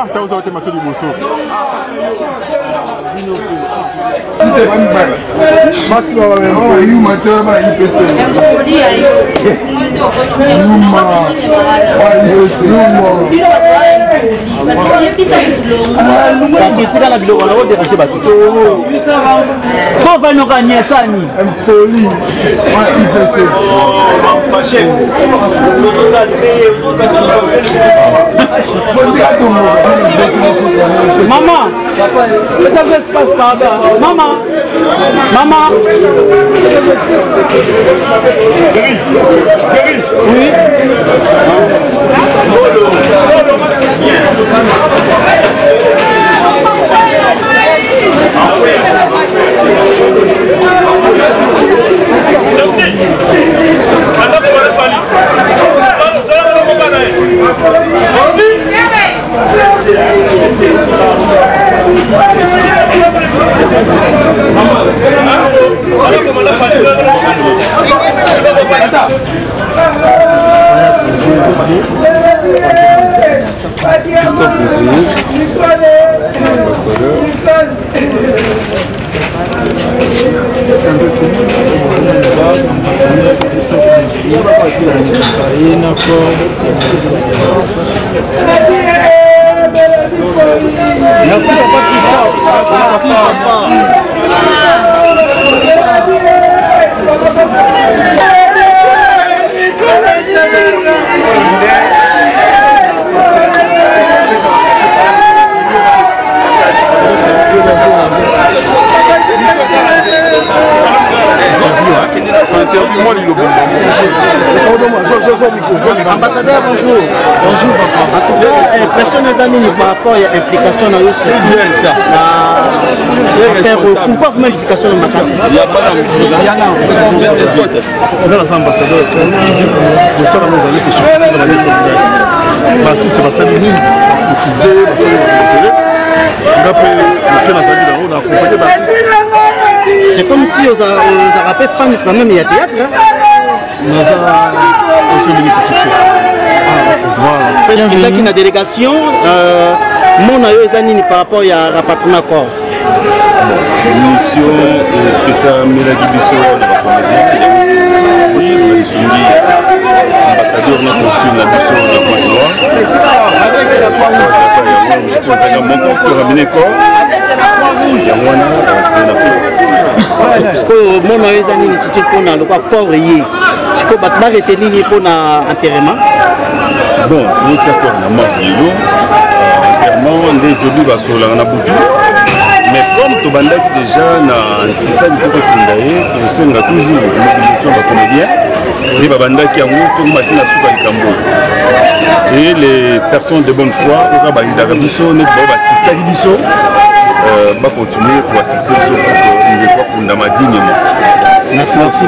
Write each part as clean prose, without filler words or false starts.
Ah, t'as osé te masser du bosso. Maman, ça se passe par là. Maman, maman. Oui. Merci papa Christophe. Merci papa. Ambassadeur, bonjour. Bonjour, papa. En tout cas, personne n'a mis par rapport à l'implication dans le ça. Pourquoi vous mettez l'implication dans ma classe? Il n'y a pas d'ambition. On a les ambassadeurs qui disent que nous sommes dans les années qui sont dans la vie communale. L'artiste va s'aligner, cotiser, va s'aligner. Après, on a accompagné l'artiste. C'est comme si on a rappelé fan quand même, il y a théâtre. Nous avons se limite à tout ça. Voilà. Il y a une délégation. Mon aïeux est par rapport à rapatriement corps. Mission et ça Mélanie Bisso, oui, ambassadeur non consul la mission de la parce que mon aïeux est institut pour le corps lié. Je peux pas retenir pour l'enterrement. Bon, nous sommes encore dans le enterrement, des débuts sur la Naboutou. Mais comme tu as déjà dans c'est ça, nous sommes toujours une mobilisation de comédiens. Et les personnes de bonne foi, va continuer pour assister sur le dignement. Merci.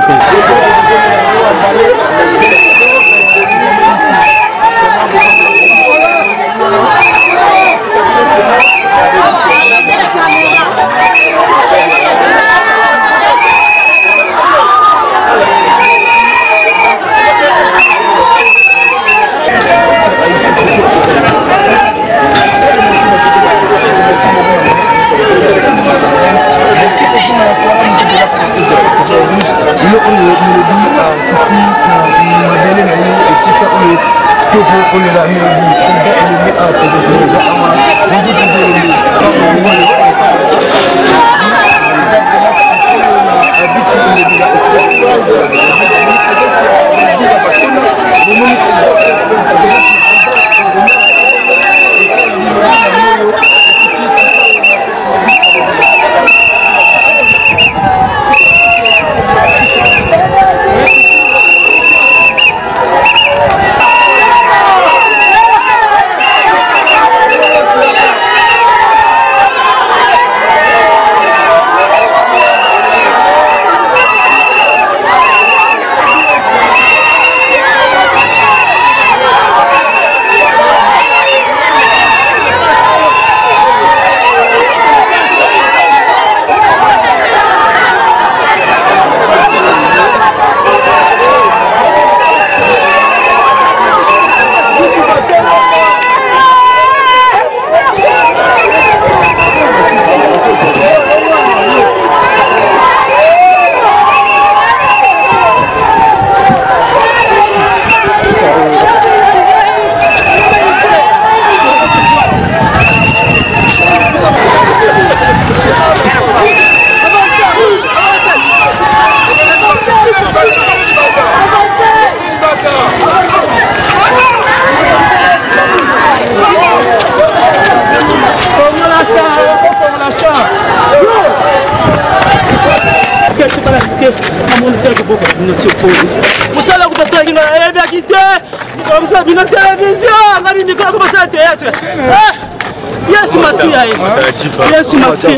musala kutoka kinga ya kite comme ça bina télévision ngani ndiko comme ça théâtre Yesu Masia Yesu Masia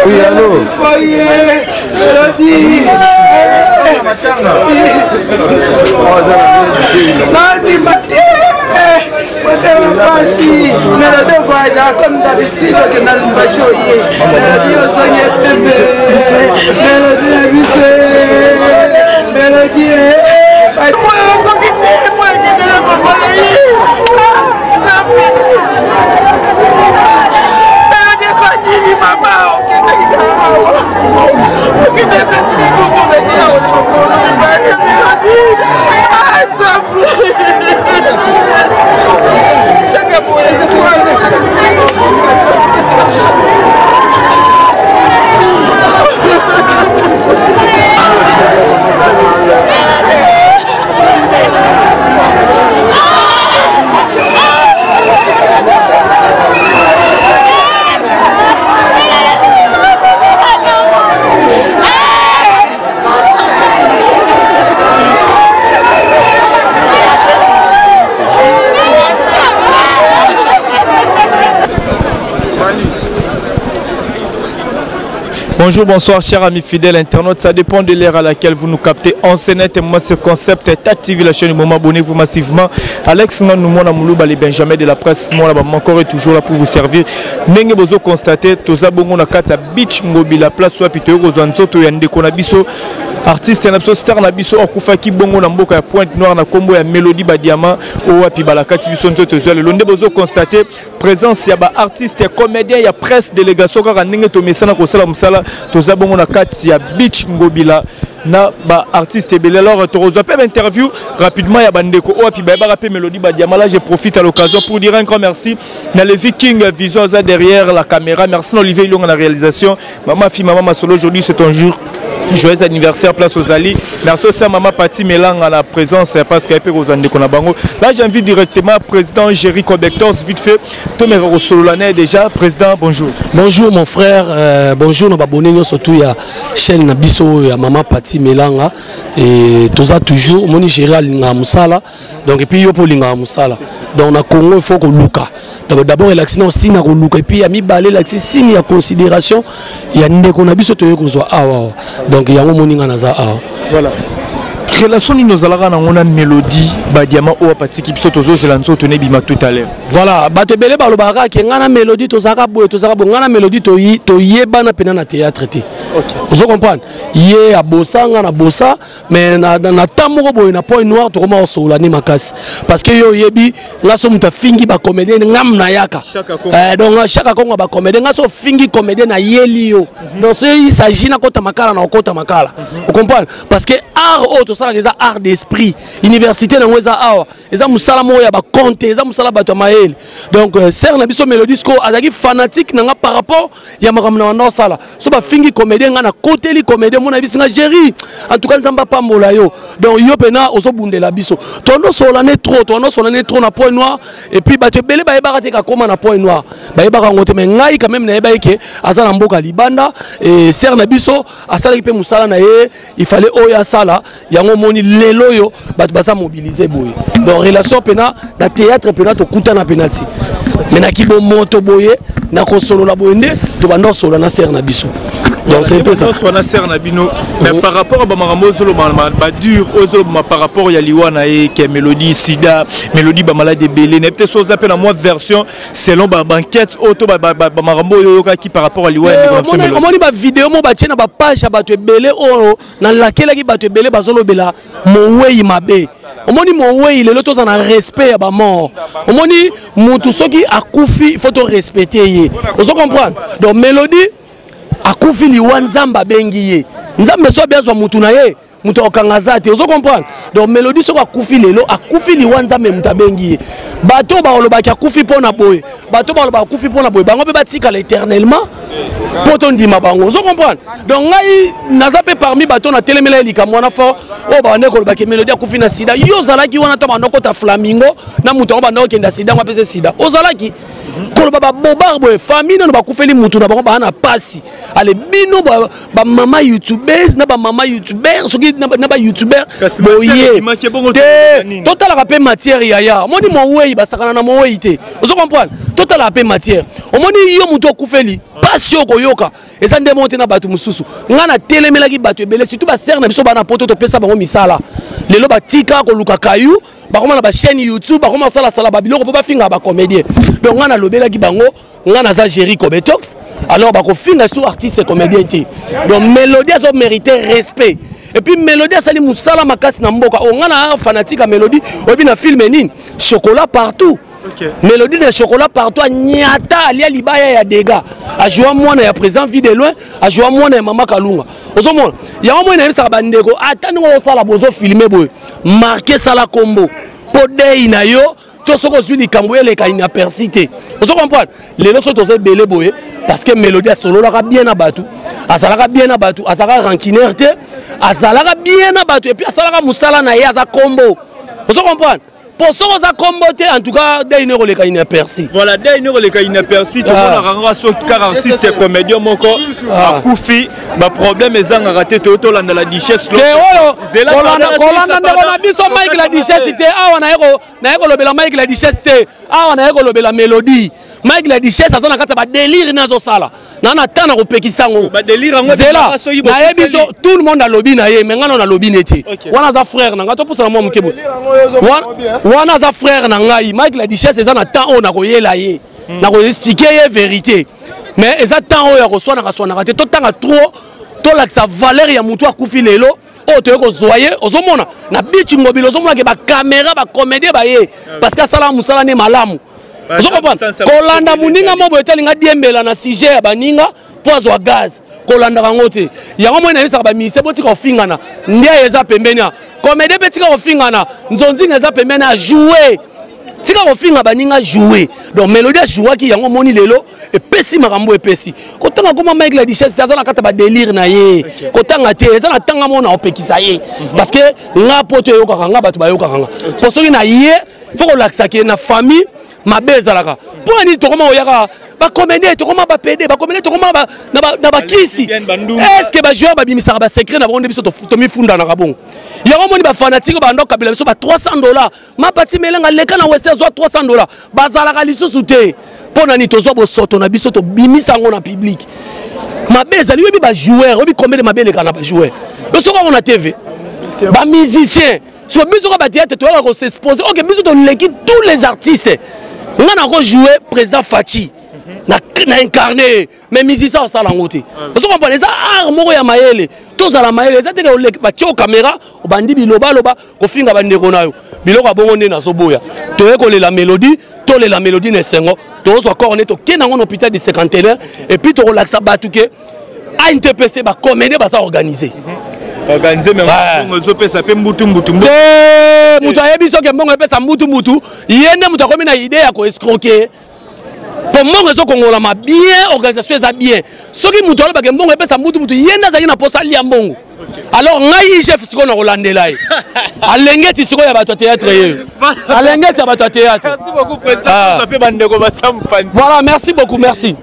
Oui, allô? Comme d'habitude, que dans le bateau, Bonjour, bonsoir, chers amis fidèles internautes. Ça dépend de l'ère à laquelle vous nous captez. En scénette, moi, ce concept est activé la chaîne du moment. Abonnez-vous massivement. Alex Nanoumouna Moulouba, les Benjamin de la presse. Moi, là-bas, encore et toujours là pour vous servir. Nenge bozo constater, toza bongo na kata beach ngobi la place soit pito rozanzo to yande konabiso. Artiste na star na biso okufaki bongo na mboka ya Pointe Noire na kombo ya Mélodie Badiama o wapi balakati biso nto tozo le londe bozo constater présence ya ba artiste comédien ya presse délégation ka ndenge to mesana ko sala musala toza bongo na kati ya beach ngobila na ba artiste belé. Alors tozo pe interview rapidement ya bandeko o wapi ba rapé Mélodie Badiama. Là je profite à l'occasion pour dire un grand merci na le Viking Vision derrière la caméra. Merci Olivier Long à la réalisation. Maman fille maman Masolo, aujourd'hui c'est un jour joyeux anniversaire, place aux Ali. Merci aussi à Maman Pati Mélang à la présence parce qu'elle peut aux Andé Konabango. Là j'invite directement président Jerry Cobectors, vite fait. Tomé Rosololané déjà. Président, bonjour. Bonjour mon frère, bonjour nos abonnés, surtout il y a chaîne Nabiso, il y a Maman Pati Mélang et tout ça toujours. Moni Jerry Alinga Moussala. Donc et puis yo pour Linga Moussala. Donc na Congo il faut que Luka. D'abord l'accident aussi na Luka et puis il y a mis balé l'accident signe à considération. Il y a Ndeko Nabiso to yokozwa awa. Donc il y a un moninga naza awa. Voilà. Relation ni nos alara na ngona Mélodie Badiama o apati ki biso tozo zelanzo tone bima tout à l'heure. Voilà, bato belé balobaka ke ngana Mélodie tozaka boye tozaka bo ngana Mélodie to yeba na pena na théâtre té. OK. Vous comprenez? Yé a bossa ngana bossa mais na tamoko boye na Point Noire to koma osola ni makasi. Parce que yo yebi ngaso muta fingi ba comédien ngam na yaka. Donc chaque kongo ba comédien ngaso fingi comédien na yeli yo. Donc il s'agit na kota makala na kota makala. Vous comprenez? Parce que art autre ça des arts d'esprit université na ngweza awa eza musala mo ya ba compte eza musala bato mael. Donc ser na biso Mélodie ko azaki fanatique nanga par rapport ya makamna na sala so ba fingi comédien nga na côté li comédien mona bisinga Jerry en tout cas nzamba pambola yo. Donc yo pena oso bundela biso tondo solane trop na Point Noire et puis bato belé ba yeba ka koma na Point Noire ba yeba ka ngote mais ngai quand même na yeba ke asa na mboka libanda et ser na biso asala ki pe musala na ye il fallait oya sala yango moni lelo yo bato basa mobiliser boye. Donc relation pena na théâtre pena to kuta na penati mais na kibo moto boye na ko solo la boye nde to bando solo na ser na biso. Donc c'est un peu ça. Mais par rapport à Bamarambo, dur, par rapport à Yaliwana et qui est Mélodie Sida, Mélodie Bamala de Belé, n'est peut-être chose appelle à moi version selon banquette auto Bamarambo Yoka qui par rapport à Liwana. On m'a dit ma vidéo, mon bâtiment na page à battre Belé, dans laquelle qui battre Belé, Basolo Bela, mon way mabe. On m'a dit mon way, il est l'autre en respect à ma mort. On m'a dit mon tout ce qui a koufi, il faut te respecter. Vous comprenez? Donc Mélodie. Akufi liwa nzamba bengiye nzambe so bien so mutu na ye mutu okangazate ozo comprendre donc Mélodie so akufi lelo akufi liwa nzambe mutu bengiye bato ba oloba ki akufi pona boye bato ba oloba akufi pona boye bango pe batika l'éternellement poto ndima bango ozo comprendre donc ngai naza pe parmi bato na telemela elika mwana fo o ba ndeko oloba ki Mélodie akufi na sida yo zalaki wana to bandoko ta flamingo na mutu ba ndoko kenda sida ngwa pese sida ozalaki kolo baba bobarbo famille no bakufeli mutu na bango bana pasi ale bino ba mama youtubers na ba mama youtubers soki na ba youtuber boye te total rappel matière yaya moni mo wei basakana na mo wei te ozo comprendre total rappel matière omoni yo mutu okufeli pasi okoyoka eza nde monte na batu mususu ngana telemelaki batu ebele surtout ba serre na biso bana poto to pesa bango misala lelo batika ko luka kayu bakoma na ba chaîne YouTube bakoma sala sala babiloko po bafinga ba comédien donc ngana lobelaki bango ngana za Jerry Kobetox alors bako finga sur artiste comédien te donc Mélodie a mérité respect et puis Mélodie a sali musala makasi na mboka o ngana fanatique à Mélodie obi na film nini chocolat partout. Okay. Mélodie de chocolat partout, nyata alia libaya ya dégâts. A joué moi na ya présent vie de loin, a joué moi na Mama Kalunga. Ozo mon, ya moi na bisa bandeko, atani ngo sala bozo filmer boy. Marquer sala combo. Podé ina yo, to soko zuli kamboye le ka inapercité. Ozo comprendre? Les leçons to belé boy parce que Mélodie solo la bien na batu. Azalaka bien na batu, azalaka rancunière te, azalaka bien na batu et puis azalaka musala na ya za combo. Ozo comprendre? Pour ça, on a combattu en tout cas des inéraux les cas inaperçus. Voilà, des inéraux les cas inaperçus. Tout le monde a rencontré car artiste et comédien mon corps a Koufi. Ma problème est en raté tout au long de la duchesse. C'est là qu'on Mike la duchesse était ah on a le Mike la duchesse était ah on a la mélodie. Mike la duchesse ça na kata ba délire nazo sala. Na na tana ko pekisango. Ba délire ngo zela. Na ebiso tout le monde a lobby na ye mais ngana na lobby neti. Wana za frère na ngato pousa na moi mukebo. Wana za frère na ngai Mike la duchesse eza na temps on a koyela ye. Na ko expliquer ye vérité. Mais eza temps on ya ko swana ka swana te to tanga trop to la sa valeur ya mutu akufi lelo. Oh tu es zoyer ozomona na bichi ngobilo ozomona ke ba caméra ba comédien ba ye parce que sala musala ne malamu. Vous comprenez? Kolanda muninga mo boetelinga diembela na sujet ya baninga pozo gaz. Kolanda rangote. Yango mo na yesa ba mise botika ofingana. Ndia yeza pembeni. Comédie betika ofingana. Nzonzi ngeza pembeni a jouer. Tika ofinga baninga jouer. Donc Mélodie joua ki yango moni lelo et pesi makambo et pesi. Kotanga koma Mike la duchesse taza na kata ba délire na ye. Kotanga te eza na tanga mona opekisa ye. Parce que nga poto yoka nga batu ba yoka nga. Pour ceux qui na ye, faut ko laksa ke na famille mabeza laka. Pour ani to koma oyaka ba comédie to koma ba PD ba comédie to koma ba na ba kisi. Est-ce que ba joueur ba bimisa ba secret na bonde biso to mi funda na kabongo. Yango moni ba fanatique ba ndoka bila biso ba $300. Ma pati melenga leka na Western zo $300. Bazalaka lisusu te. Pona ni tozo bo soto na biso to bimisa ngo na public. Mabeza li ba joueur, obi comédie mabele kana ba joueur. Biso ko na TV. Ba musicien. So biso ko ba théâtre to ko s'exposer. OK, biso to leki tous les artistes. On a joué président Fachi, na incarné, mais musicien ça la ngote. Parce qu'on parle des arts moko ya mayele, tous à la mayele, ça te que ba tio caméra, o bandi biloba loba, ko finga bande ko nayo. Biloko abongo na soboya. To ko la mélodie, to la mélodie ne sengo, to so encore on est au kenango hôpital de cinquantenaire et puis to relaxa batuke a une TPC ba comédie ba ça organiser. Organiser même on pesa pe mbutu mutu ayebi soke mbongo pesa mbutu yende mutu akomi na idée ya ko escroquer pour mbongo so kongola ma bien organisation eza bien soki mutu aloba ke mbongo pesa mbutu yende azali na posa lia mbongo alors ngai chef siko na kolandela ye alengeti siko ya bato théâtre ye alengeti ya bato théâtre. Merci beaucoup président ça fait bandeko basampanzi. Voilà, merci beaucoup, merci.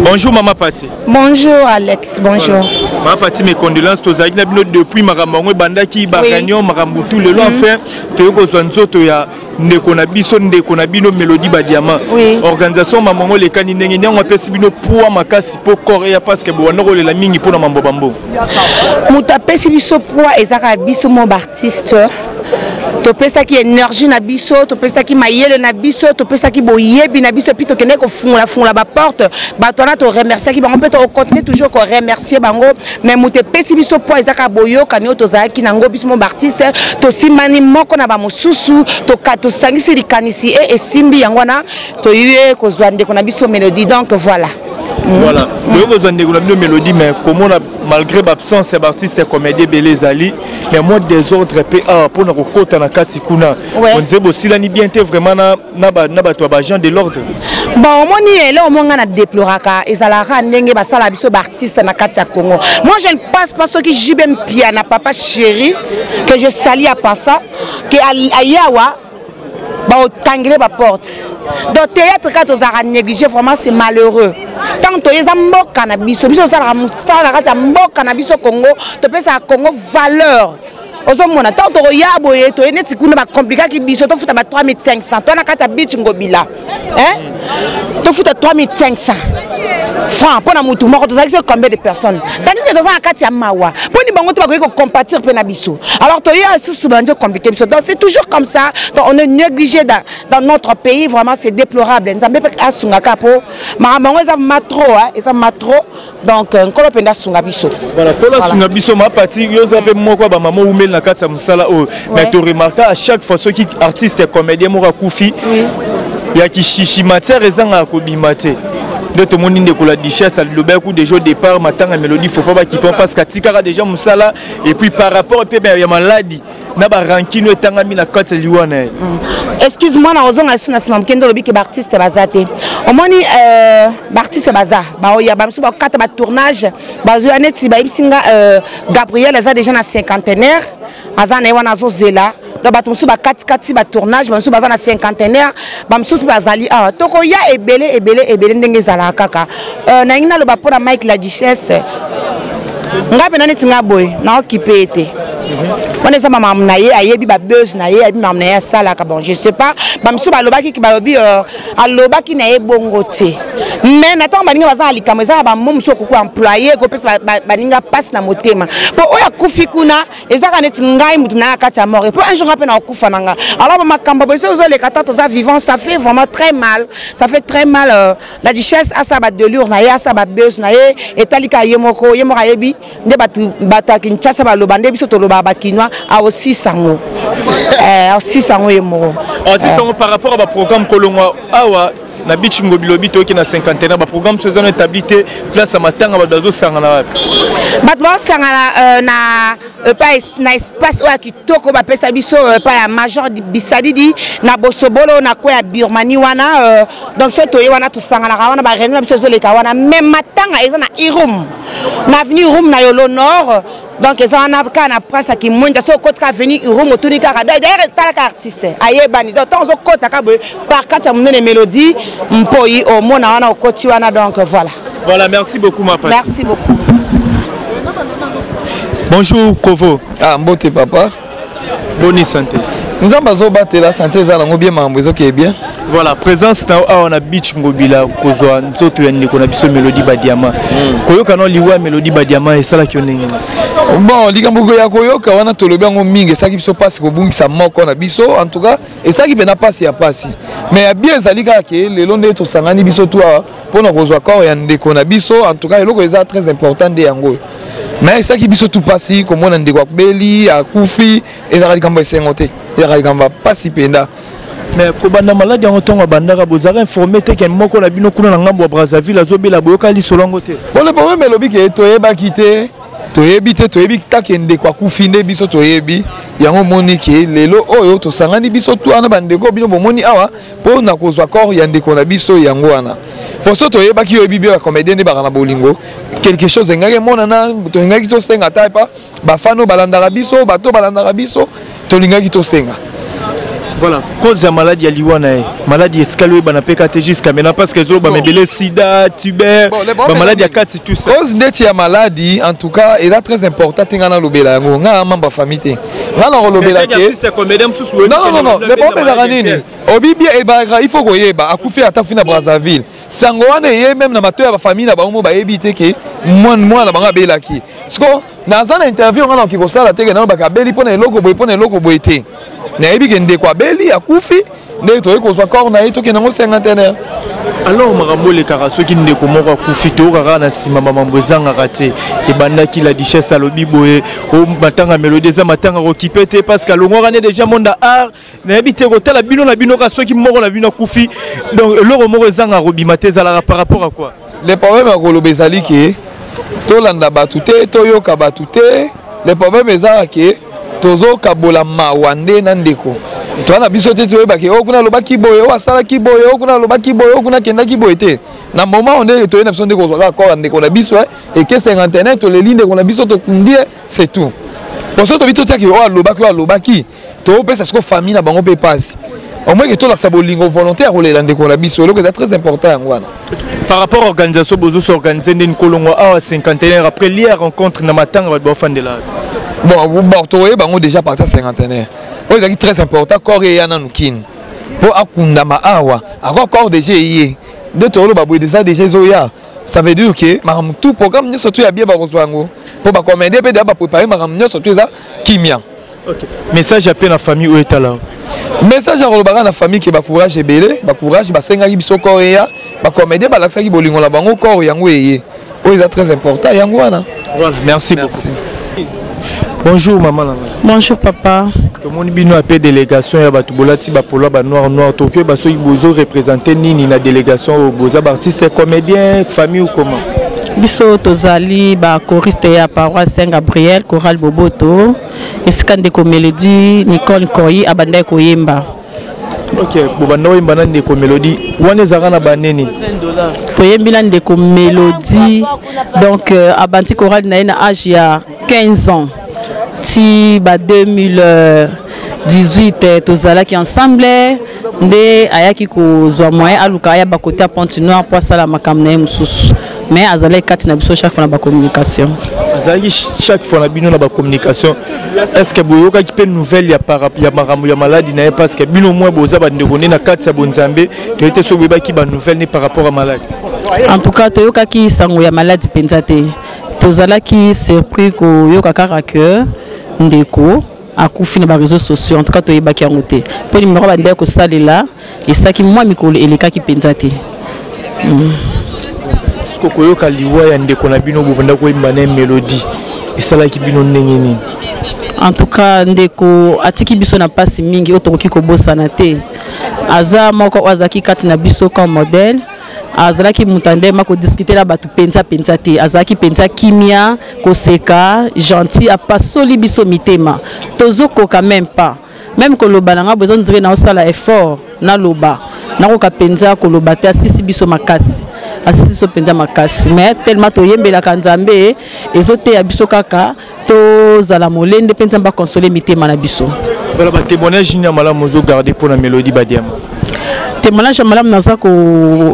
Bonjour Maman Pati. Bonjour Alex, bonjour. ma partie mes condoléances tozaki na bino depuis makambo bandaki baganyo makambo tout le long enfin toyoko zwanzoto ya ndeko na biso Mélodie Badiama organisation mamango le kanindenge nyango apesi bino poa makasi po korea parce que bo wanoko le la mingi pona mambo bambo muta pesi biso poa ezaka biso mo artiste to pesa ki énergie na biso to pesa ki mayele na biso to pesa ki boyebi na biso puis to kende ko fungula ba porte ba tona to remercier ki bango peut to continuer toujours ko remercier bango mais muta pesi biso poa ezaka boyo kanyo to zaki nango biso mo artiste to simani moko na ba mosusu to to sangisi likanisi et simbi yangwana to yue ko zwande ko na biso Mélodie donc voilà. Voilà, le besoin de la Mélodie, mais comment malgré l'absence des artistes et comédiens Belé Zali, mais moi désordre PA pour nous côté na Katikuna. On disait aussi là ni bien vraiment na toi agent de l'ordre. Bon, moi ni là au moins on a déploraka et ça la randenge ba sala biso artiste na Katia Congo. Moi je ne passe pas ce qui jibem piana papa chéri que je salue à Passa que ayawa ba tangler ba porte. Donc théâtre quand on a négligé vraiment c'est malheureux. Tant que les ambo cannabis, biso ça la musala quand ambo cannabis au Congo, tu peux ça Congo valeur. Ozomona tant que ya boye to ene tikuna ba compliqué ki biso to futa ba 3500. Toi na kata beach ngobila. Hein? To futa 3500. Franc pour na mutu moko to ça combien de personnes. Tandis que dans un kati ya mawa, pour ni bango to ba ko compatir pe na biso. Alors to ya sous banjo compliqué biso. Donc c'est toujours comme ça. Donc on est négligé dans notre pays, vraiment c'est déplorable. Nzambe pe asunga kapo. Ma bango ça matro hein, et ça matro. Donc nkolo penda sunga biso. Voilà, pour la sunga biso ma partie yo za pe moko ba maman umel na kati ya musala o. Mais tu remarques à chaque fois ceux qui artistes comédiens moko kufi. Ya ki shishi matière ezanga ko bimate. De tout le monde de la richesse, le beaucoup de jours départ, matin à Mélodie, faut pas qu'ils pensent parce qu'Atikara déjà Moussala et puis par rapport au il y a maladie, n'a pas rancune et tangami la côte liouane. Excuse-moi, na ozon asu na simam kendo lobi ke artiste bazate. Au moins ni artiste baza, ba oya ba msu ba kata ba tournage, ba zo aneti ba ibsinga Gabriel aza déjà na cinquantenaire, aza na wana zo zela. Donc batumsu ba kati ba tournage bamsu baza na cinquantenaire bamsu bazali ah toko ya ebele ndenge zala kaka na ngina lo ba pona Mike la Duchesse ngape na neti ngaboy na occupé été on est ça maman na ye ayebi ba buzz na ye abi maman na ya sala ka bon je sais pas bamsu ba lobaki ki ba lobi alobaki na ye bongote mais na tango baninga baza alikamo eza ba momso ko employé ko pesa baninga passe na motema po oya kufi kuna eza ka neti ngai mutu na kati ya mort po un jour ngape na okufa nanga alors ba makambo bo zo le kata to za vivant ça fait vraiment très mal la Duchesse a sa ba delure na ye a sa ba buzz na ye etalika yemoko yebi nde batu Kinshasa ba loba nde biso to loba ba kinwa a aussi sango aussi sango yemoko aussi sango par rapport à programme kolongwa awa na bichi ngobilobi to ki na 50 ba programme saison établi place à matanga ba dazo sangana wapi batwa sangana na espace oya kitoko ba pesa biso pa ya major bisadidi na bosobolo na ko ya Birmanie wana donc ce to wana to sangana wana ba réunion biso zo leka wana même matanga eza na Irum na avenue Irum na Yolo Nord. Donc ils ont na presse qui monte so côté ka venir Irum otuni kaka d'ailleurs talaka artiste ayebani donc on zo côté ka par quatre monene Mélodie mpoyi au mona wana au côté wana donc voilà merci beaucoup ma père merci beaucoup bonjour Kovo mbote papa bonne santé nous avons besoin de la santé ça bien mambo qui est bien voilà présence on a beach ngobila kozwa nzoto ya ndeko na biso Mélodie Badiama koyoka no liwa Mélodie Badiama esala ki onenge bon likambo ya koyoka wana tolobi ngo mingi ça qui se passe ko bungisa moko na biso en tout cas et ça qui bena passe ya passe mais bien zalika ke lelo nde to sangani biso toi pona kozwa corps ya ndeko na biso en tout cas eloko eza très important de yango mais ça qui biso tout passe comme on ndeko akbeli akufi et la likambo esengote et la likambo passe penda. Mais kobanda malade en tonga bandaka bozara informé te ken moko na bino kuna na ngambo ya Brazzaville azobela boyoka li solongo te. Bon le problème est lobi ke toyeba kité toyebi takende kwa kufinde biso toyebi yango moni ke lelo oyo to sangani biso tu ana bandeko bino bomoni awa po na kozwa corps ya ndeko na biso yango wana. Pour ça toyeba ki yobi ba comédien de barana bolingo quelque chose ngake mona na to ngaki to senga taipa ba fano balandara biso bato balandara biso to lingaki to senga. Voilà, cause de maladie à Liwana, maladie escalée, banapeka jusqu'à maintenant parce que les gens sida, tuber, maladie à 4 tout ça. Cause de maladie, en tout cas, est très important. Tingana lobela, nga mamba famille. Nga na lobela ke. Non, les problèmes de ranini. Obibi e ba il faut que yeba akufi atafi na Brazzaville. Sangoane ye même na mato ya famille na bango ba ebite ke moi na banga belaki. Sko na zana interview nga na ki ko sala teke na ba ka beli pona eloko boyete. Na yebi ke ndeko abeli akufi ndeko to ko swa corps na ito ke nango 50. Alors makambo le karaso ki ndeko moko akufi to kaka na sima mambo zanga raté e bandaki la duchesse alobi boye o matanga mélodie za matanga okipete parce que longo rané déjà monde art na yebi te ko tala bino na bino ka soki moko na bino akufi donc loro moko zanga robimate za par rapport à quoi? Le problème à kolobe ezali ke to landa batute to yoka batute le problème ezali ke tozo kabola mawande na ndeko to na biso te to ebaki o kuna lobaki boye o asala ki boye o kuna lobaki boye o kuna kenda ki boye te na moment on est to na biso ndeko zo ka ndeko na biso et que 50 to le linde ko na biso to kundie c'est tout pour ça to bito tia ki o lobaki to pesa ko famille na bango pe passe au moins que to la sabolingo volontaire o le ndeko na biso le que c'est très important ngwana. Par rapport à l'organisation bozo s'organiser une kolongo à 50 après l'hier rencontre na matanga ba bofande là. Bon, vous bortoyez bango déjà parti à 50 ans. Oh, c'est très important corps et yana nukin. Pour akunda ma awa, encore corps déjà yé. De tolo babou déjà zoya. Ça veut dire que maram tout programme ne surtout ya bien ba rozwango. Pour ba commander pe ba préparer maram ne surtout ça kimia. OK. Message à la famille où est là. Message à robara na famille qui ba courage belé, ba courage ba senga ki biso corps ya, ba commander ba laksa ki bolingo la bango corps yango yé. Oh, c'est très important yango wana. Voilà, merci beaucoup. Bonjour maman. Bonjour papa. Comment bino appelle délégation ya batu bolati ba polo ba noir Tokyo ba so ibozo représenter nini na délégation boza artiste comédien famille ou comment? Biso tozali ba choriste ya paroisse Saint-Gabriel chorale Boboto eskande ko mélodie Nicole Koyi abanda ko yemba. OK, bobanda yemba na ndeko mélodie wana zaka na baneni. Toyembi na ndeko mélodie donc abanti chorale na ina âge ya 15 ans. Si ba 2018 tozalaki ensemble nde ayaki ko zwa moyen aluka ya ba côté Pointe-Noire pour sala makamna ye mususu mais azalaki kati na biso chaque fois na ba communication azalaki chaque fois na bino na ba communication est-ce que boyoka ki pe nouvelle ya par ya makambo ya maladie na parce que bino moi boza ba ndeko na kati ya bonzambe to ete so beba ki ba nouvelle ni par rapport à maladie en tout cas toyoka ki sango ya maladie penza te tozalaki surpris ko yoka kaka que ndeko akufi na ba réseaux sociaux en tout cas to yebaki yango te po numéro ba ndeko salela esaki moi mikolo elekaki penza te sko koyoka liwa ya ndeko na bino bobanda ko imba na mélodie esalaki bino ndenge nini en tout cas ndeko atiki biso na pasi mingi otokoki kobosana te aza moko azaki kati na biso comme modèle azalaki mutande mako discuter na batu penza te azalaki penza kimia koseka gentil apasoli biso mitema tozoko quand même pas même koloba nanga besoin dire na osala effort na loba nako ka penza koloba te asisi biso makasi asisi penza makasi mais tellement toyembela kanzambe ezote ya biso kaka to zala molende penza ba consoler mitema na biso. Voilà ba témoignage ni amala mozo garder pour la mélodie badiama. Témoignage malam naza ko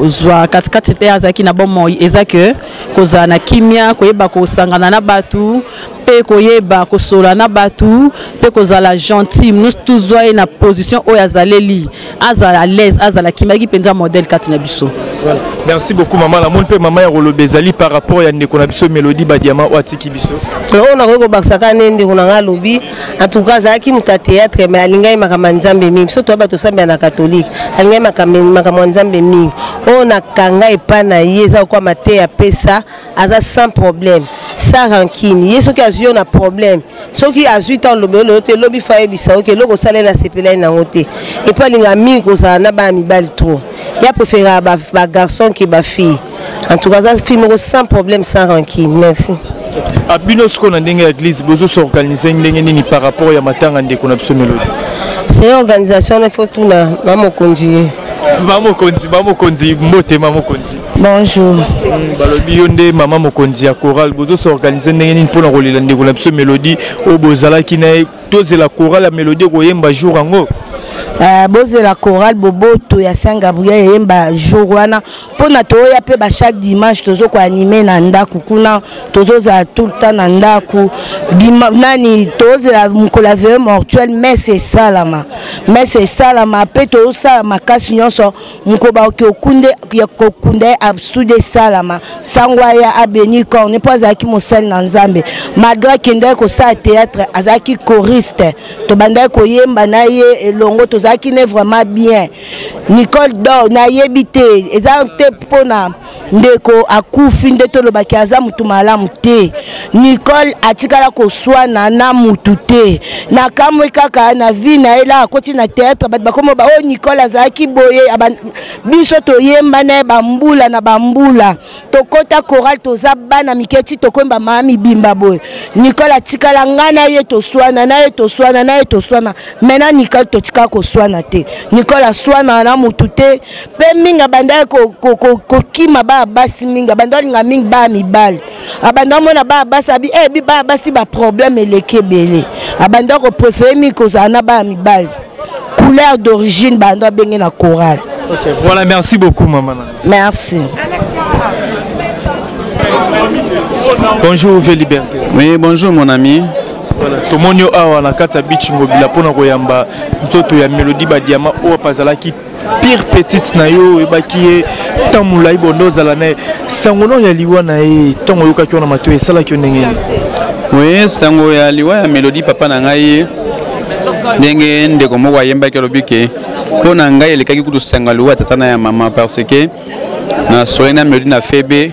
zwa katikati te azaki na bomo ezake koza na kimia koyeba ko sangana na batu pe koyeba ko sola na batu pe kozala gentil nous tous na position o yazaleli azala à l'aise azala kimia ki penza modèle kati na biso. Voilà. Merci beaucoup maman la monde pe maman ya rolobezali par rapport ya ndeko na biso mélodie badiama o atiki biso. On a ko baksaka nende ko na lobi en tout cas azaki muta théâtre mais alingai makamanzambe mingi surtout bato sambe na catholique alingai makamanzambe mingi on a kanga epana yeza kwa mate ya pesa aza sans problème sans rancune yeso ki azio na problème soki azui ta lobi te lobi fa ebisa OK loko salela sepela na ngote et pas linga mingi ko za na ba mibali trop ya préférer ba garçon qui ba fille en tout cas ça film sans problème sans rancune merci. Abino ce qu'on a dans l'église besoin s'organiser ndenge nini par rapport ya matanga ndeko na biso mélodie. C'est organisation il faut tout na mamo konzi mbote mamo konzi. Bonjour. Balobi yonde mama mokonzi ya chorale besoin s'organiser ndenge nini pour na kolela ndeko na biso mélodie o bozala ki na toze la chorale la mélodie ko yemba jour ango. bozela chorale boboto ya Saint Gabriel yemba jour wana pona toya pe ba chaque dimanche tozo ko animer na ndaku kuna tozoza tout le temps na ndaku nani tozela mukola veuve mortuelle mais c'est salama pe toza makasi nyonso mukoba okunde ya kokunde absude salama sangwa ya abeni ko ne pas aki mosel na nzambe malgré kende ko sa théâtre azaki choriste to banda ko yemba na ye elongo tozaki ne vraiment bien Nicole do na yebite ezate pona ndeko akufi nde tolobaki aza mutu malamu te Nicole atikala ko swana na mutu te na kamwe kaka na vie na ela akoti na théâtre bat bakomo ba o Nicole azaki boye biso to yemba na bambula na bambula tokota chorale toza bana miketi tokomba mami bimba boye Nicole atikala ngana ye to swana na ye to swana mena Nicole totika ko swana te Nicole aswana na mutu te pe minga banda ko kima ba basi minga banda linga mingi ba mibali abanda mona ba basi abi bi ba basi ba problème elekebele abanda ko préférer mi ko zana ba mibali couleur d'origine banda benge na chorale. OK, voilà, merci beaucoup maman. Merci. Bonjour Veliberté. Oui, bonjour mon ami. Voilà, tomonyo awa na kata beach ngobila pona koyamba nzoto ya Mélodie Badiama o pazalaki pire petite na yo ebaki tamula ibondo zala na sangono ya liwa na e tongo yoka kiona mato esala kyo ndenge. Oui, sango ya liwa ya Mélodie papa na ngai ndenge ndeko moko ayemba ke lobike pona ngai elekaki kutu sanga liwa tata na ya mama parce que na soena Mélodie na febe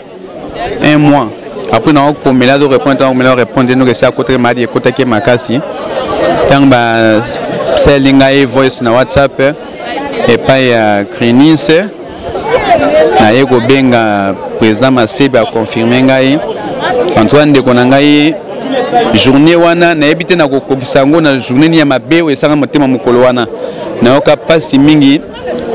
1 mois. Après, on a commencé à répondre, nous à côté de côté qui est makasi. Tant que c'est l'ingé voice na WhatsApp et pas Krinis, na yeko benga président Masebe a confirmé ngai. Antoine de Konangai journée wana na ebité na kokisango na journée ni ya mabe o esanga motema mukolo wana. Na yoka pasi mingi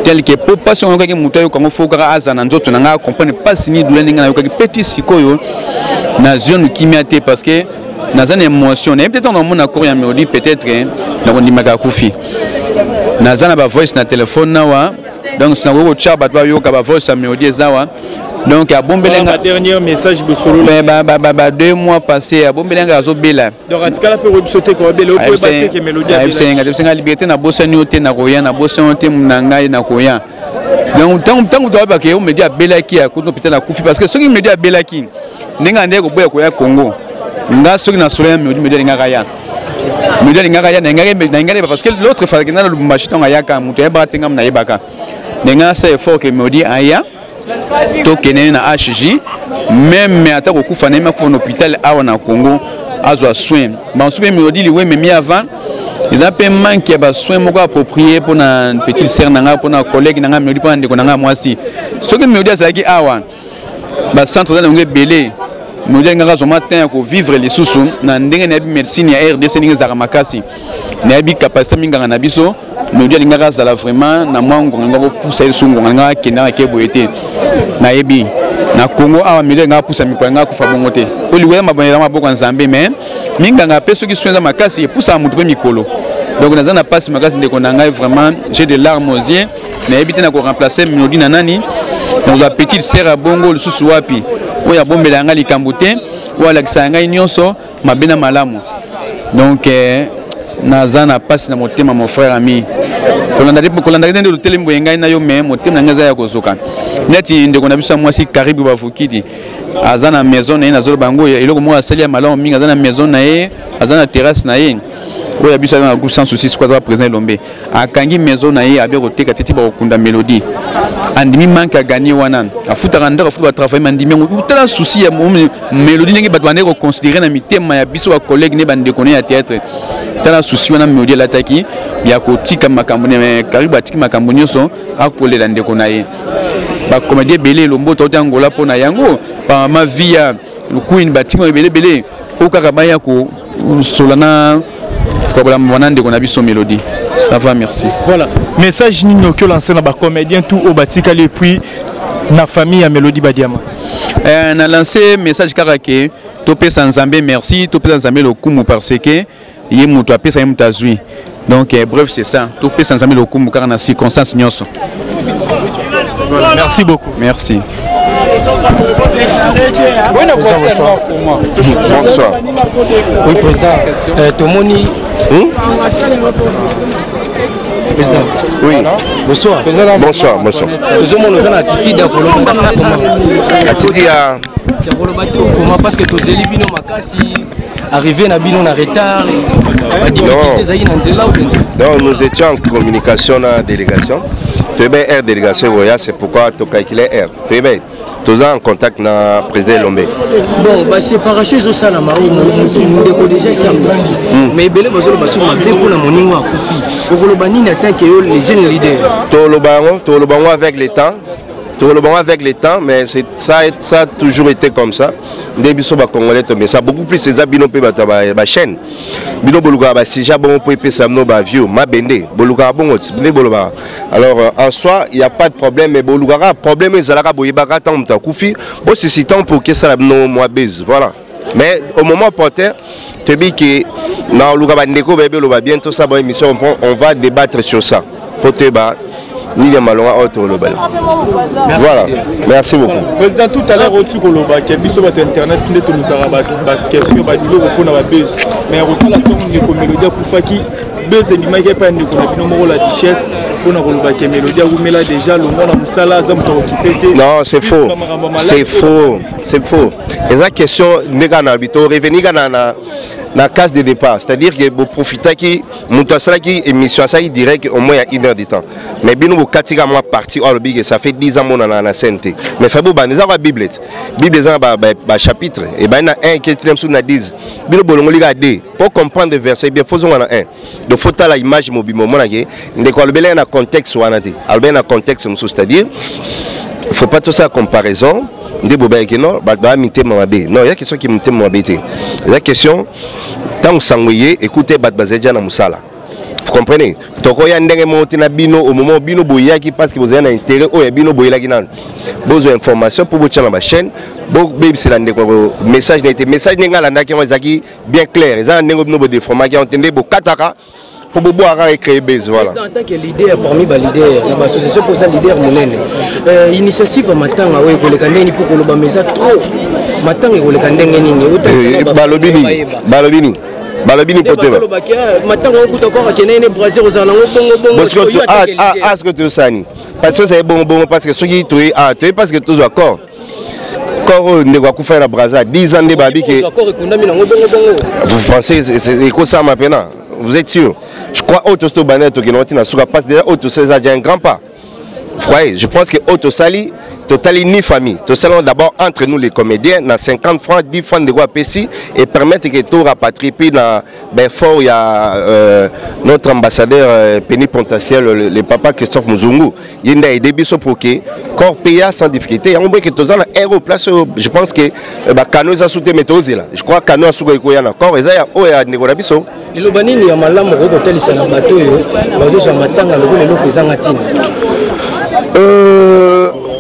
tel que pour passer on ka muto yo ko foka azana nzoto na nga comprendre pas ni douleur ninga na yoka petit sikoyo na zone kimiate parce que na zone émotion et peut-être on a encore ya Mélodie peut-être na ndimaka kufi na zana ba voice na téléphone na wa donc c'est na ko chaba ba yo ka ba voice ya Mélodie zawa donc à bombelenga dernier message de solo 2 mois passé à bombelenga azobela donc atikala pe websote ko bela o ko bateke ke Mélodie a senga liberté na bossa nyote na koya na bossa nyote munanga na koya donc tant to ba ke o media belaki ya kuno peut-être na kufi parce que soki media belaki ninga ndeko boya koya Congo nga soki na solo ya media ninga kaya media ninga kaya na ngare parce que l'autre fois que na Lubumbashi tonga yaka muto ya batenga na yebaka ninga c'est fort que media aya tokene na HJ même ata ko kufa na makufa na hôpital awa na Congo azwa soin ba soin Mélodie liwe même avant ils appellent manque ba soin moko approprié pour na petite sœur nanga pour na collègue nanga Mélodie pour ndeko nanga mwasi soki Mélodie azaki awa ba centre na ngé belé Mélodie ngaka zo matin ko vivre les sous na ndenge na médecine ya RDC ninga za makasi na bi capacité minga na biso Mélodie ngaka za vraiment na mwango ngako pousser sungo ngaka kena ke boyete na yebi na Congo awa Mélodie ngaka poussa mikwanga kufa bongo te oliwe mabonela maboko nzambe mais minga nga peso ki soin za makasi poussa mutu pe mikolo donc na zana passe makasi ndeko nanga vraiment j'ai de larmes aux yeux na yebi te na ko remplacer Mélodie na nani donc la petite sœur à bongo le susu wapi oya bombela nga likambo te wala kisanga nyonso mabena malamu donc nazana passe na motema mon frère ami kolanda ndende le telembo ngai na yo mais motema ngaza ya kozoka neti ndeko na biso mwasi karibu bavukidi azana maison na zolo bango eloko mo asali ya malamu minga azana maison na ye azana terrasse na ye oya biso na groupe sans souci quoi présent lombe akangi maison na ye abe koteka teti ba okunda Mélodie andimi manque à gagner wana afutaka ndako afuta travailler mandimi utala souci ya Mélodie ngi batwane ko considérer na mitema ya biso ba collègue ne bande connaître ya théâtre tala souci wana Mélodie lataki ya kotika makambo ne karibu atiki makambo nyonso akolela ndeko na ye ba comédie belé lombo to tangola pona yango pa ma via queen batimo belé okaka baya ko solana ko bala mwanande ko na biso Mélodie. Ça va, merci. Voilà. Message nino que lancé na ba comédien tout au batika et puis na famille à Mélodie Badiama. Na lancé message karake to pesa nzambe merci to pesa nzambe le kumu parce que ye muto apesa ye mutazui Donc bref, c'est ça. Tout peut sans amis le coup car na circonstance nyonso. Voilà, merci beaucoup. Merci. Bonsoir. Oui, président. Tomoni. Président. Oui. Bonsoir. Bonsoir, bonsoir. Parce que tous les bino makasi arrivé na bino na retard. Non, nous étions en communication dans la délégation. Tu es Air délégation Roya, c'est pourquoi tu as calculé Air. Tu es tous en contact avec le président Lombe. Bon, bah séparation ils ont ça la marine, nous déco déjà c'est un Kofi. Mais belé bazolo basu ma bien pour la moningo à Kofi. Pour le bani n'attaque les jeunes leaders. Tout le bango avec le temps. Tout le bango avec le temps, mais ça a toujours été comme ça. Début sur Congolais, mais ça beaucoup plus c'est ça bino pe ba chaîne. Bino boluga ba si bon pour pe ça no ba vieux, ma bende, boluga bon bende boluga. Alors en soi, il y a pas de problème mais boluga problème ils alaka boyeba tant mta kufi, bo si tant pour que ça no moi bise, voilà. Mais au moment porté, te dis que na luga ba ndeko bébé lo ba bientôt ça ba émission on va débattre sur ça. Pour te ba ni les malons autour le bal. Voilà. Merci beaucoup. Président, tout à l'heure, au-dessus de l'Oba, qui a mis sur votre internet, c'est une question, pour la base. Mais on retrouve la tombe de Mélodie Koufaki, base et l'image pas une la richesse, pour la Mélodie, vous mettez déjà le monde en salle, non, c'est faux. C'est faux. C'est faux. Et la question, n'est pas revenir dans la case de départ, c'est-à-dire que vous profitez qui montasala qui émission ça direct au moins il y a 1 heure de temps. Mais bien nous katika moi parti au big ça fait 10 ans mon na santé. Mais fait bon nous avons Bible. Bible ça ba chapitre et ben na 1 qui est sur na 10. Bien bolongo liga 2 pour comprendre le verset bien faisons na 1. Donc faut ta la image mobile moment là que de quoi le bel na contexte wana te. Albert na contexte c'est-à-dire faut pas tout ça comparaison. Non, il y a question qui me t'aime m'embêter. La question, tant que sanguier, écoutez, Badbazedja na Moussala. Vous comprenez? Tokoya ndenge monte na bino au moment bino boya qui parce que vous avez un intérêt ou bino boya qui n'a besoin d'informations pour vous sur la chaîne. Bon, baby c'est le message n'était message n'enga la qui est bien clair. Ils ont un nombre de formats qui ont entendu beaucoup kataka. Pour boire et créer base, voilà. En tant que leader parmi les leaders, l'association pour ça leader monene. Initiative matin ouais pour les candidats pour que le bameza trop. Matin et les candidats nini. Balobini pote. Matin on peut encore que nene Brésil aux alentours bongo. Ce que tu sais parce que c'est bon parce que ceux qui tu es parce que tous accord. Encore ne va faire la Brazza 10 ans de babi que. Vous pensez c'est quoi ça maintenant? Vous êtes sûr? Je crois Autosto Banet qui n'a pas passe déjà Autosto a déjà un grand pas. Vous voyez, je pense que Autosali, Totali ni famille. Totalement d'abord entre nous les comédiens, dans 50 francs, 10 francs de Guapessi et permettre que tout rapatrie. Puis dans Belfort, il y a notre ambassadeur pénipotentiaire, le papa Christophe Muzungu. Il y a des bisous pour que corps payé sans difficulté. On voit que tous les héros place, je pense que Kano a soutenu mes là. Je crois que Kano a soutenu encore. Et ça, il y a des négociations. Le banini ya malamu ko hotel sana bato yo bazo sa matanga le présent atine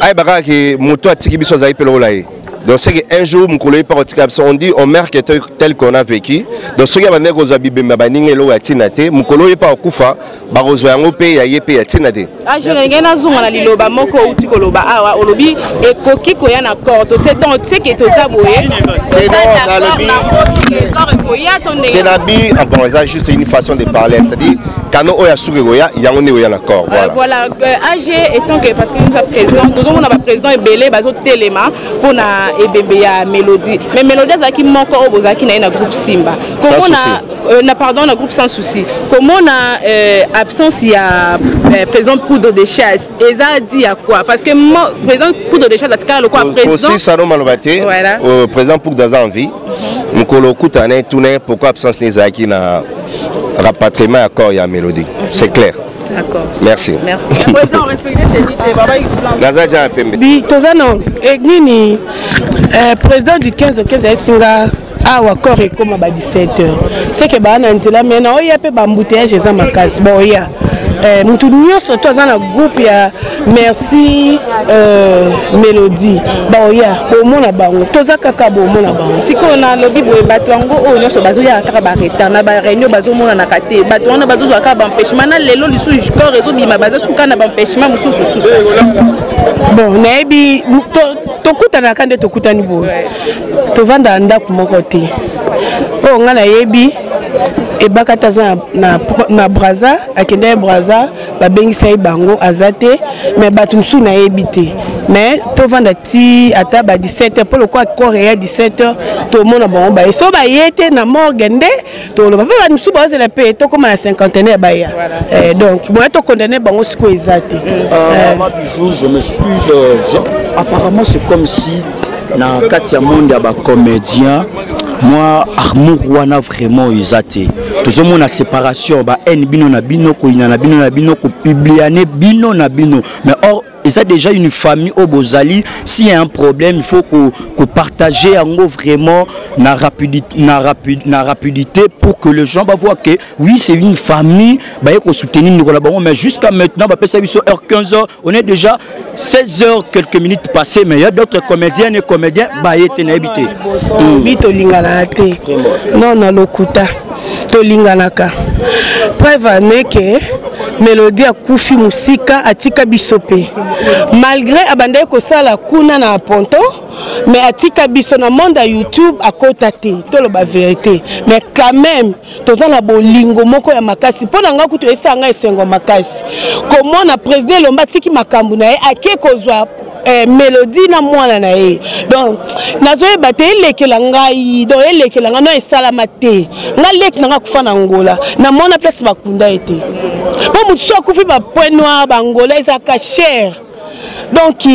ay baka ke moto atiki biso za ipelo laé. Donc c'est qu'un jour on dit on meurt tel qu'on a vécu. Donc ce qui va venir aux abibes mabaninge lo atinate mukolo ye pa okufa barozo yango pe ya yepe atinate. Ah je ngena zunga na liloba moko uti koloba awa olobi ekoki ko ya na corps to c'est donc c'est que to ça boye. Tenabi en bon ça juste une façon de parler c'est-à-dire quand on a souris goya yango ne ya na corps voilà AG étant que parce que nous a président nous avons président ebele bazo telema pour na ebebe ya Mélodie mais Mélodie zaki moko obozaki na groupe Simba comment na pardon na groupe sans souci comment na absence ya président poudre de chasse et ça dit à quoi parce que président poudre de chasse atika le quoi président aussi Saro Malobate président poudre d'Aza en vie mukolo kutane tourner pourquoi absence nezaki na rapatriement à corps ya Mélodie c'est clair. D'accord. Merci. Merci. Président, respectez Bi tozano egnini président du 15 au 15 singa awa corps comme ba 17h. C'est que ba na nzela mais na oya pe ba embouteillage za makasi boya. mutu nyonso to aza na groupe ya merci Mélodie baoya bomona bango toza kaka bomona bango sikoyo na lobi boye bato yango oyo nyonso bazoyaka kaka bareta na baréunion bazomonanaka te bato wana bazozwaka baempêchement na lelo lisusu corps ezobima bazasuka na baempêchement mosusu bon nayebi tokutanaka nde tokutani boye tovanda ndako moko te oyo nga nayebi ebaka taza na Braza akende Braza babengisa ye bango aza te mais bato mosusu nayebi te mais tovanda ti ata ba 17h pour le quoi corps ya 17h tomona bango baye so baye te na morgue nde toloba mpe bato mosusu bazela mpe tokóma na cinquantenaire baya donc boye tokondamne bango sikoyo eza te. Maman Bijou, je m'excuse, apparemment c'est comme si dans le cas monde il comédien. Moi, Armour Wana vraiment usate. Tout le monde a séparation. Bah, en bino na bino, ko ina na bino na bino, ko publiane bino na bino. Mais or, ils ont déjà une famille au Bozali. S'il y a un problème, il faut que partager en gros vraiment na rapidité pour que les gens voient que oui, c'est une famille. Bah, il faut soutenir Nicolas Baron. Mais jusqu'à maintenant, bah, heure 15h, on est déjà 16h quelques minutes passées. Mais il y a d'autres comédiens et comédiens, bah, ils étaient habité. Non, non, lokuta. Tolinganaka. Preuve n'est que Mélodie a koufi musika atika bisope. Malgré abandé ko sala kuna na ponto, mais atika biso na monde à YouTube à côté to la vérité. Mais quand même, toza na bolingo moko ya makasi. Pona nga kuto esanga esengo makasi. Comment na président Lomba tiki makambu na ye ake kozwa Mélodie na mwana na ye. Donc nazoye bate elekela ngai donc elekela nga no esalama te nga leki na nga kufa na Angola na mona place bakunda ete po mutu so kufi ba point noir ba Angola ezaka cher donc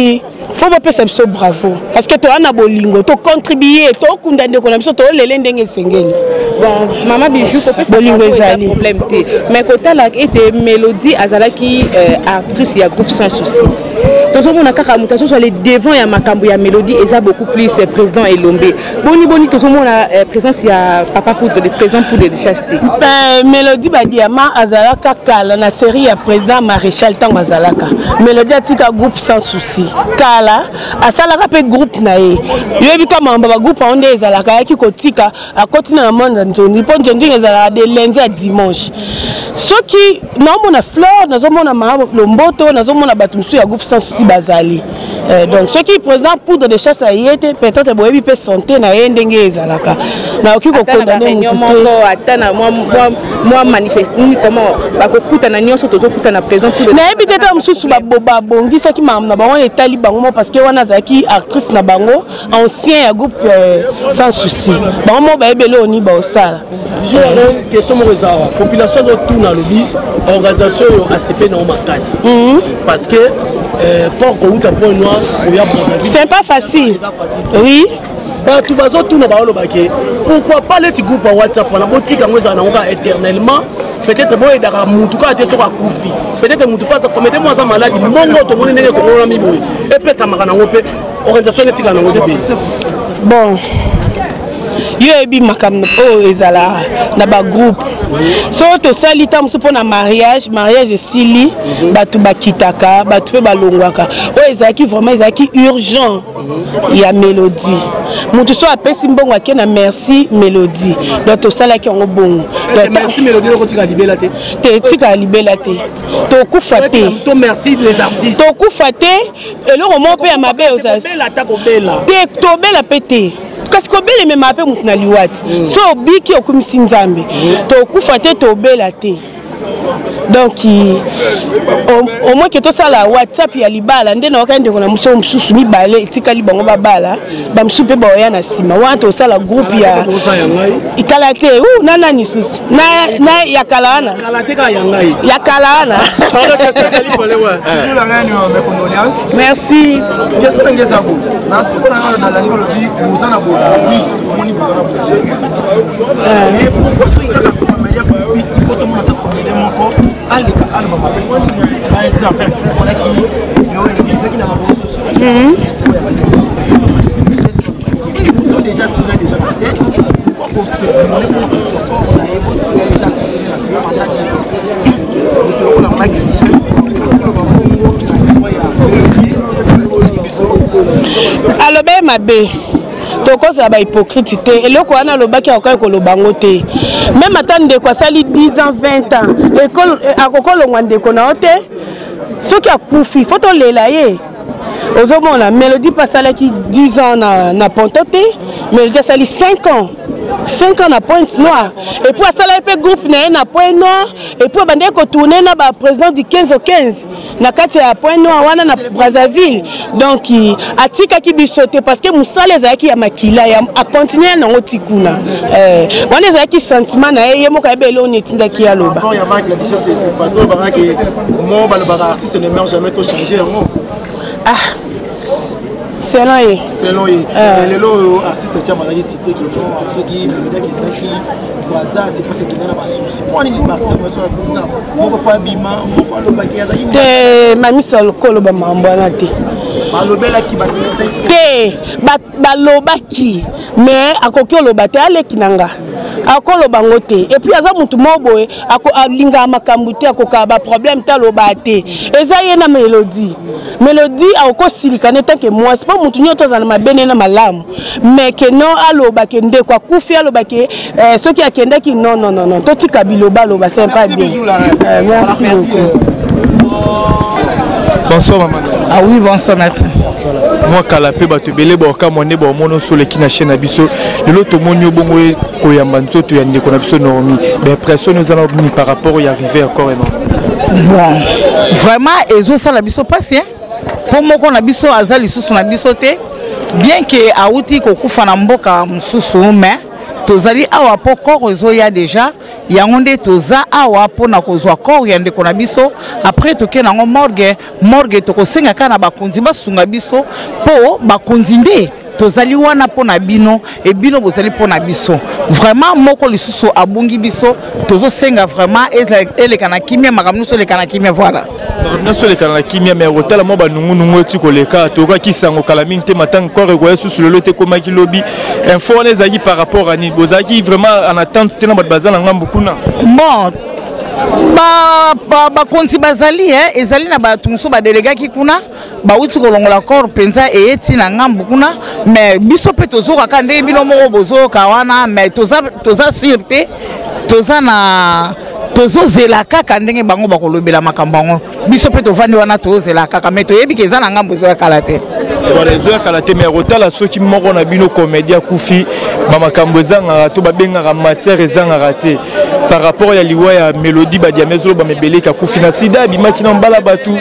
faut pas pesa biso bravo parce que to ana bolingo to contribuer to kunda ndeko na biso to lele ndenge sengeli. Bon maman Bijou ko pesa bolingo ezali problème te mais kota la ete Mélodie azalaki actrice ya groupe Sans Souci. Tozomona kaka mutu so les devant ya makambo ya Mélodie eza beaucoup plus président Elombe. Boni tozomona présence ya papa poudre de président poudre de chasteté. Mélodie badiama azalaka kala na série ya président maréchal tango azalaka. Mélodie atika groupe Sans Souci. Kala asalaka pe groupe na ye. Yebi kama ba groupe onde ezalaka yaki kotika akotina na monde ntondi po ntondi ezalaka de lundi à dimanche. Soki naomona Fleur nazomona Lomboto nazomona bato musu ya groupe Sans Souci bazali. Donc ce qui est président poudre de chasse à yete peut-être boyebi pe santé na ndenge ezalaka. Na okiko condamner mutu te atana moi manifeste comment bakokuta na nyonso tozokuta na président poudre. Na yebi tete mususu ba bongisa ki mam na bango etali bango parce que wana zaki actrice na bango ancien ya groupe Sans Souci. Bango ba ebelo oni ba osala. J'ai une question la population de tout dans le lobby, organisation ACP dans ma casse. Parce que pour qu'on ait un point noir, c'est pas facile. Oui. Pourquoi pas les petits groupes à WhatsApp on a boutique en éternellement. Peut-être moi dans mon tout cas était sur un coufi. Peut-être mon tout pas ça commettait moi ça maladie. Mon autre mon n'est que ami boy. Et puis ça m'a ramené organisation éthique dans le pays. Bon. Yo ebi makam o ezala na ba groupe so to salita musu pona mariage esili batu bakitaka batu pe balongwaka o ezaki vraiment ezaki urgent ya Mélodie mutu so apesi mbongo ake na merci Mélodie donc to salaki ngo bongo merci Mélodie ko tika libela te te tika libela te to kufa te to merci les artistes to kufa te eloko mo pe ya mabe oza te to bela pété parce que belle même appel mutna liwati so biki okumisi nzambe to kufa te to bela te donc au moins que to sala WhatsApp ya libala ndena wakande kona muso mususu ni balé tikali bango babala ba musupe ba oya na sima wa to sala groupe ya ikalate nana ni susu na ya kalana ya kalana merci déjà maloba mabe tokozala ba hypocrite te eloko wana lobaki akoki koloba ngo te même ata ndeko asali 10 ans 20 ans école akokolongwa ndeko na te soki akufi faut tolela ye ozomona Mélodie pasalaki 10 ans na ponto te Mélodie asali 5 ans na Pointe Noire et puis asala pe groupe na Pointe Noire et puis bande ko tourner na ba président du 15 au 15 na kati ya Pointe Noire wana na Brazzaville donc atika ki bisote parce que musala ezaki ya makila ya a continuer na ngotikuna wana ezaki sentiment na ye moka ebele on etinda ki aloba il y a marque la biso c'est pas trop bara que mo ba le artiste ne meurt jamais to changer c'est là c'est là les lots artistes tiens malgré cité qui vont ceux qui qui ça c'est parce qu'il y a pas souci moi ni artiste moi ça mon fa bima mon fa lo bakia te mami solo kolo ba mambana te balobela ki te balobaki mais akoki oloba te aleki nanga akoloba ngo te et puis aza mutu moboye alinga makambu te akoka ba problème ta loba te eza ye na Mélodie akosilika ne tant que moi c'est pas mutu nyoto za na mabene na malamu mais que non aloba ke ndeko akufi aloba ke soki akendaki non totika biloba loba c'est pas bien merci beaucoup. Bonsoir maman. Ah oui, bonsoir, merci. Moi kalapé bato belé boka moné bo mono sur le kina chaîne abiso le loto monyo bongo ko yamba nzoto ya ndeko na biso normi mais pression nous allons venir par rapport y arriver encore non. Bon. Vraiment ezo ça la biso passé pour moko na biso azali susu na biso te bien que auti ko kufa na mboka mususu mais tozali awa po corps ezo ya déjà yango nde toza awa po na kozwa corps ya ndeko na biso après toke nango morgue tokosenga kana bakonzi basunga biso po bakonzi nde tozali wana po na bino et bino bozali po na biso vraiment moko lisusu abungi biso tozo senga vraiment eleka na kimia makamno so eleka na kimia voilà makamno so eleka na kimia mais rotala mo ba nungu eti koleka toka kisango kala mingi te matang corps ko yesu le lote koma ki lobby info les ayi par rapport à ni bozaki vraiment en attente te na bazala ngambu kuna bon bakonzi bazali ezali na bato mosusu badelegaki kuna bauti kolongola corps penza eti na ngambu kuna mais biso pe tozokaka nde bino moko bozoka wana mais toza sûreté toza na tozozela kaka ndenge bango bakolobela makambo yango biso pe tovandi wana tozela kaka mais toyebi ke eza na ngambu ezoyakala te voilà ezoyakala te mais rotala soki moko na bino comédien kufi bamakambo ezangaka to babengaka matière ezangaka te par rapport à liwa ya Mélodie badiamezolo bamebele ka kufi na sida bimaki na mbala batu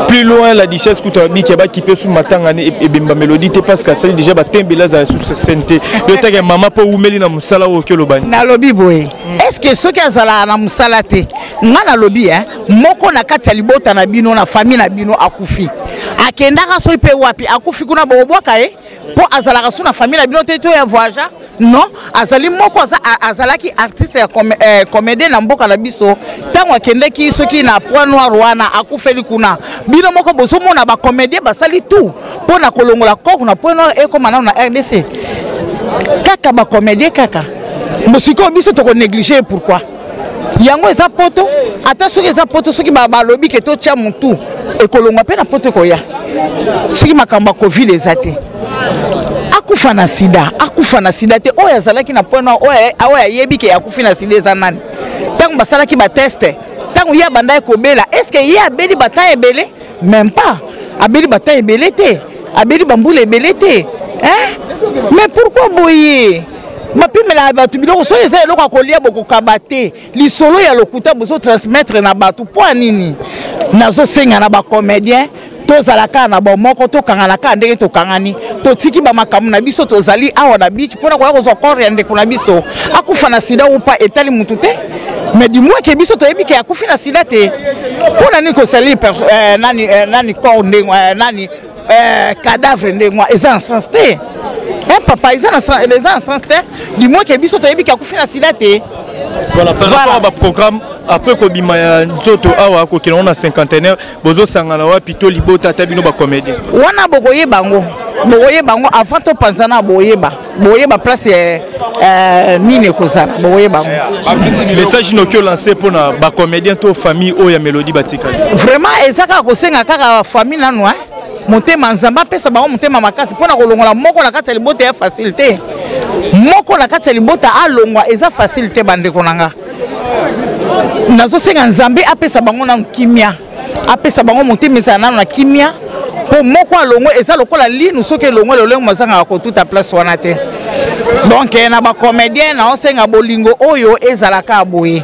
plus loin la richesse kuta biki ba kipe sous matanga et bimba Mélodie te parce que ça déjà batembela za sous santé yo teke mama po umeli na musala o ke lobani na lobi boye est-ce que ceux qui azala na musala te nga na lobi moko na kati ya libota na bino na famille na bino akufi akendaka so ipe wapi akufi kuna bobwaka po azalaka so na famille na bino te to ya voyage non azali moko azalaki artiste ya comédien na mboka na biso tango akendeki soki na Pointe Noire wana akufeli kuna bino moko bozomona ba comédien basali tout po na kolongola corps na Pointe Noire ekoma na RDC kaka ba comédien kaka musiko biso to ko négliger pourquoi yango eza poto ata soki eza poto soki ba lobi ke to tia mutu ekolongwa pe na poto ko ya soki makamba covid ezate akufa na sida te oyo azalaki na point oyo ayebi ke akufi na sida eza nani tango basalaki bateste tango ye abanda ekobela est-ce que ye abeli bata ebele même pas abeli bata ebele te abeli bambula ebele te mais pourquoi boye mapimela bato biloko so eza eloko akolia bokokaba te lisolo ya lokuta bozo transmettre na bato po nini nazosenga na bacomédien tozalaka na bomoko tokanganaka ndenge tokangani totiki bamakambo na biso tozali awa na beach mpona koya kozwa corps ya ndeko na biso akufa na sida upa etali mutu te mais du moins ke biso toyebi ke akufi na sida te mpona nini kosali nani corps ndenge nani cadavre ndenge eza en sens te papa eza en sens te du moins ke biso toyebi ke akufi na sida te. Voilà, par rapport à programme, après Kobima ya Nzoto awa ko kelon na cinquantenaire, bozo sangana wa pito libota tabino ba comédien. Wana bogoye bango avant to panzana boyeba place nini kozana bogoye bango. Message no que lancer pour na ba comédien to famille o ya Mélodie batika. Vraiment ezaka ko senga kaka famille nanu motema nzambe apesa bango motema makasi mpona kolongola moko na kati ya libota ya facilité moko na kati ya libota alongwa eza facilité bandeko na nga nazosenga nzambe apesa bango na kimia apesa bango motema ezala nano na kimia mpo moko alongwe eza lokola linu soki elongwe lolenge mazangaka kotuta place wana te donc na bacomédien naosenga bolingo oyo ezalaka boye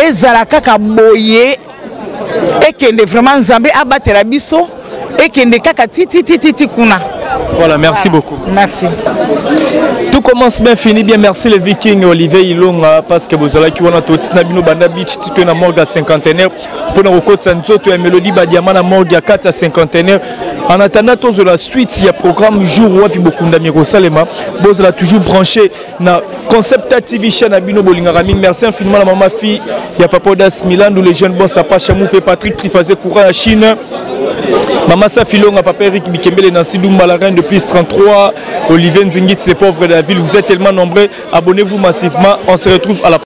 ezala kaka boye ekende vraiment nzambe abatela biso ekende kaka titi kuna. Voilà, merci beaucoup. Merci. Tout commence bien, finit bien. Merci les Vikings, Olivier Ilonga, parce que vous avez qui on a tout Nabino Banda Beach, tu es morgue à cinquantenaire. Pour nous côté Sanzo, tu as Mélodie Badiama na morgue à 4 à cinquantenaire. En attendant tous la suite, il y a programme jour ou puis beaucoup d'Amiro Salema. Vous avez toujours branché na concept TV chaîne Abino Bolingarami. Merci infiniment la maman fille. Il y a Papa Das Milan où les jeunes boss à Pachamou et Patrick qui faisait courant à Chine. Maman Safilonga, Papa Eric Mikembele, Nancy Dumba, la reine de plus 33, Olivier Nzingitz, les pauvres de la ville. Vous êtes tellement nombreux. Abonnez-vous massivement. On se retrouve à la